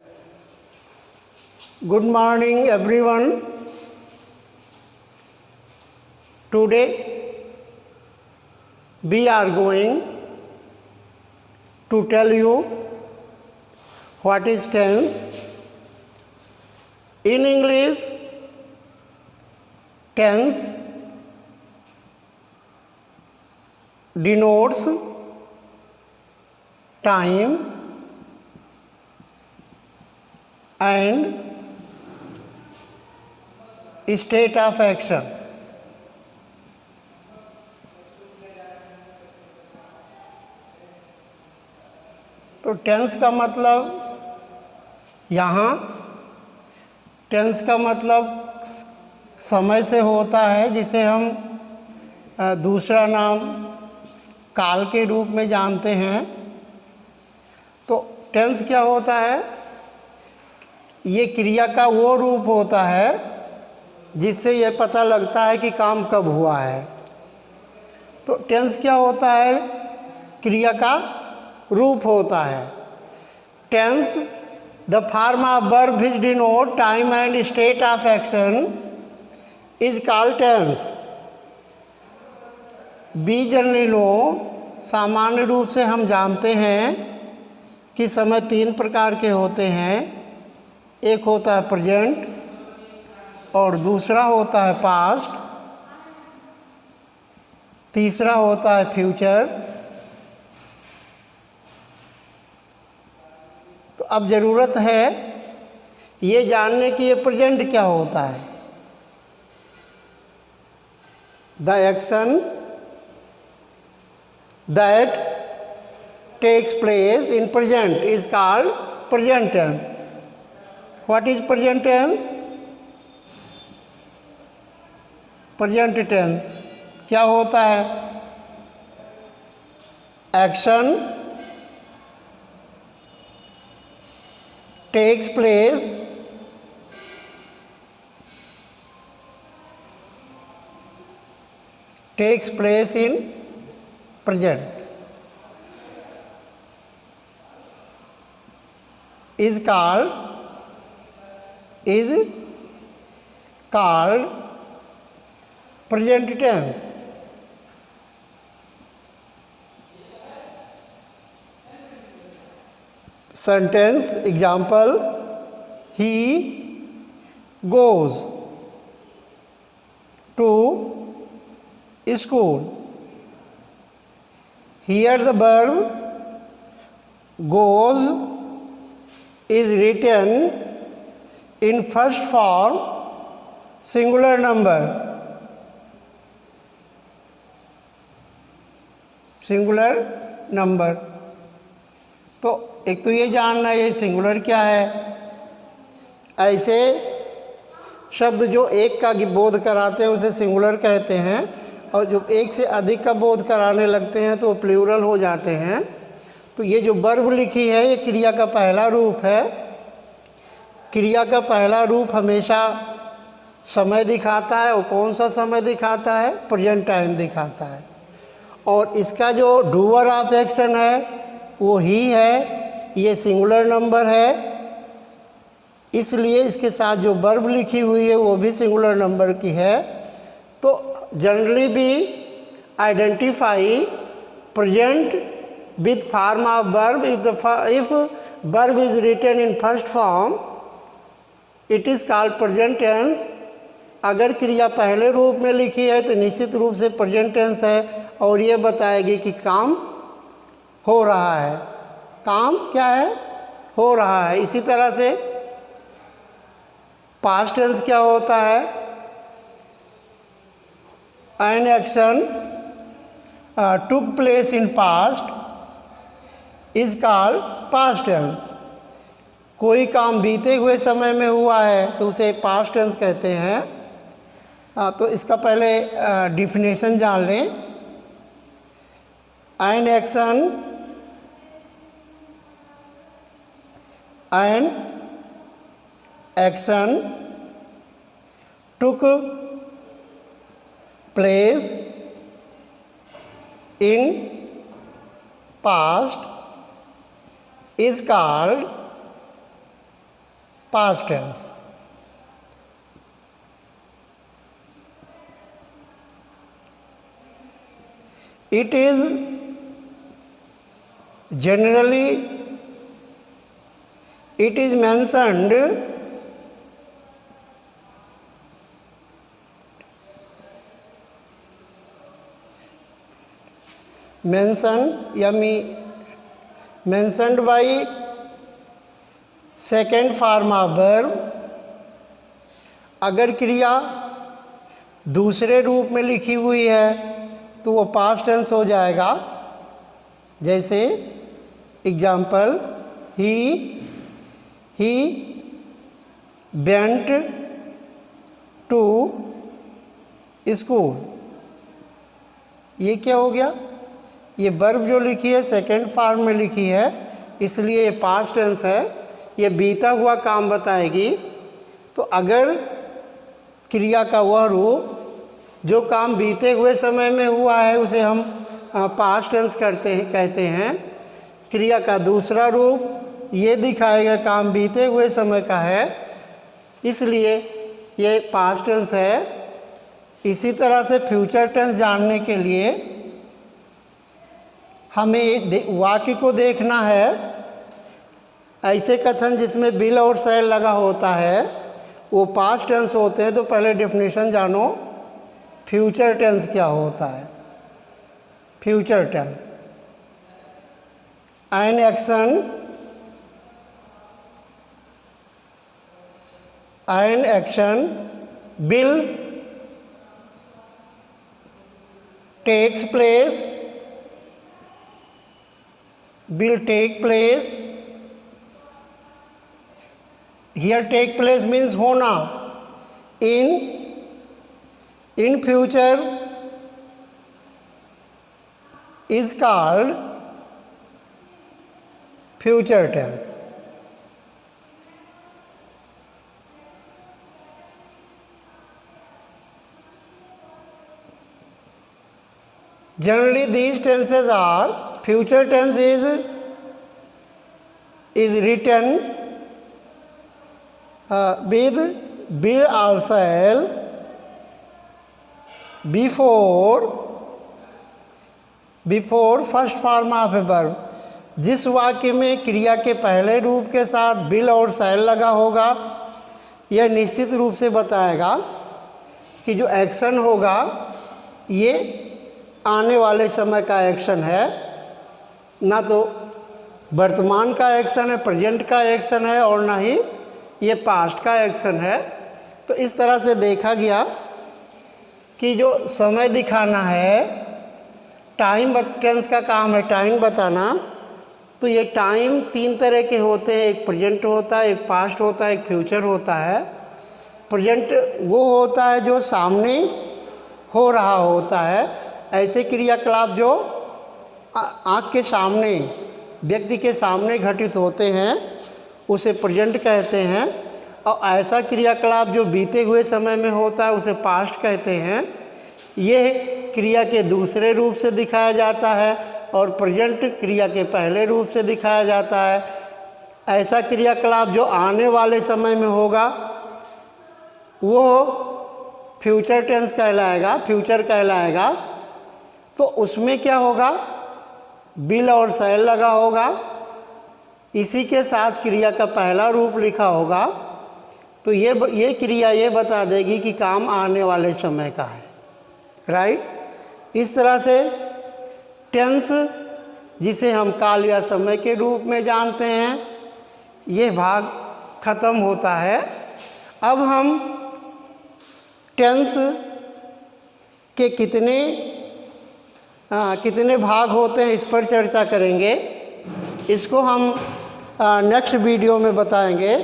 Good morning, everyone. Today we are going to tell you what is tense. In English, tense denotes time and state of action. तो tense का मतलब यहाँ tense का मतलब समय से होता है, जिसे हम दूसरा नाम काल के रूप में जानते हैं। तो टेंस क्या होता है? ये क्रिया का वो रूप होता है जिससे ये पता लगता है कि काम कब हुआ है। तो टेंस क्या होता है? क्रिया का रूप होता है। Tense the form of verb which denote time and state of action is called tense. Be generally know, सामान्य रूप से हम जानते हैं कि समय तीन प्रकार के होते हैं। एक होता है प्रेजेंट और दूसरा होता है पास्ट, तीसरा होता है फ्यूचर। तो अब ज़रूरत है ये जानने की ये प्रेजेंट क्या होता है। The action that takes place in present is called present tense. What is present tense? Present tense क्या होता है? Action takes place in present is called present tense. Sentence example: he goes to school. Here the verb goes is written in first form singular number. Singular number. तो एक तो ये जानना है ये सिंगुलर क्या है। ऐसे शब्द जो एक का बोध कराते हैं उसे सिंगुलर कहते हैं, और जो एक से अधिक का बोध कराने लगते हैं तो वो प्लूरल हो जाते हैं। तो ये जो वर्ब लिखी है ये क्रिया का पहला रूप है। क्रिया का पहला रूप हमेशा समय दिखाता है, और कौन सा समय दिखाता है? प्रेजेंट टाइम दिखाता है। और इसका जो डूअर ऑफ एक्शन है वो ही है, ये सिंगुलर नंबर है, इसलिए इसके साथ जो वर्ब लिखी हुई है वो भी सिंगुलर नंबर की है। तो जनरली भी identify present with form of verb if verb is written in first form it is called present tense. अगर क्रिया पहले रूप में लिखी है तो निश्चित रूप से प्रेजेंट टेंस है, और ये बताएगी कि काम हो रहा है। काम क्या है? हो रहा है। इसी तरह से पास्ट टेंस क्या होता है? An action took place in past is called past tense. कोई काम बीते हुए समय में हुआ है तो उसे पास्ट टेंस कहते हैं। तो इसका पहले डिफिनेशन जान लें। An action took place in past is called past tense. It is generally it is mentioned mentioned by second form of verb. अगर क्रिया दूसरे रूप में लिखी हुई है तो वो पास्ट टेंस हो जाएगा। जैसे example, he went to school. ये क्या हो गया? ये वर्ब जो लिखी है सेकेंड फॉर्म में लिखी है, इसलिए ये पास्ट टेंस है, ये बीता हुआ काम बताएगी। तो अगर क्रिया का वह रूप जो काम बीते हुए समय में हुआ है उसे हम पास्ट टेंस कहते हैं। क्रिया का दूसरा रूप ये दिखाएगा काम बीते हुए समय का है, इसलिए ये पास्ट टेंस है। इसी तरह से फ्यूचर टेंस जानने के लिए हमें वाक्य को देखना है। ऐसे कथन जिसमें विल और शैल लगा होता है वो पास्ट टेंस होते हैं। तो पहले डेफिनेशन जानो, फ्यूचर टेंस क्या होता है। Future tense, an action will take place. Here take place means होना। in future is called future tense। Generally these tenses are, future tense is written with will or shall before first form of a verb। जिस वाक्य में क्रिया के पहले रूप के साथ will और shall लगा होगा, यह निश्चित रूप से बताएगा कि जो एक्शन होगा ये आने वाले समय का एक्शन है, ना तो वर्तमान का एक्शन है, प्रेजेंट का एक्शन है, और ना ही ये पास्ट का एक्शन है। तो इस तरह से देखा गया कि जो समय दिखाना है, टाइम टेंस का काम है टाइम बताना। तो ये टाइम तीन तरह के होते हैं, एक प्रेजेंट होता है, एक पास्ट होता है, एक फ्यूचर होता है। प्रेजेंट वो होता है जो सामने हो रहा होता है। ऐसे क्रियाकलाप जो आँख के सामने, व्यक्ति के सामने घटित होते हैं उसे प्रेजेंट कहते हैं। और ऐसा क्रियाकलाप जो बीते हुए समय में होता है उसे पास्ट कहते हैं। यह क्रिया के दूसरे रूप से दिखाया जाता है और प्रेजेंट क्रिया के पहले रूप से दिखाया जाता है। ऐसा क्रियाकलाप जो आने वाले समय में होगा वो फ्यूचर टेंस कहलाएगा, फ्यूचर कहलाएगा। तो उसमें क्या होगा, विल और शैल लगा होगा, इसी के साथ क्रिया का पहला रूप लिखा होगा। तो ये क्रिया ये बता देगी कि काम आने वाले समय का है, राइट। इस तरह से टेंस, जिसे हम काल या समय के रूप में जानते हैं, ये भाग खत्म होता है। अब हम टेंस के कितने भाग होते हैं इस पर चर्चा करेंगे। इसको हम नेक्स्ट वीडियो में बताएंगे।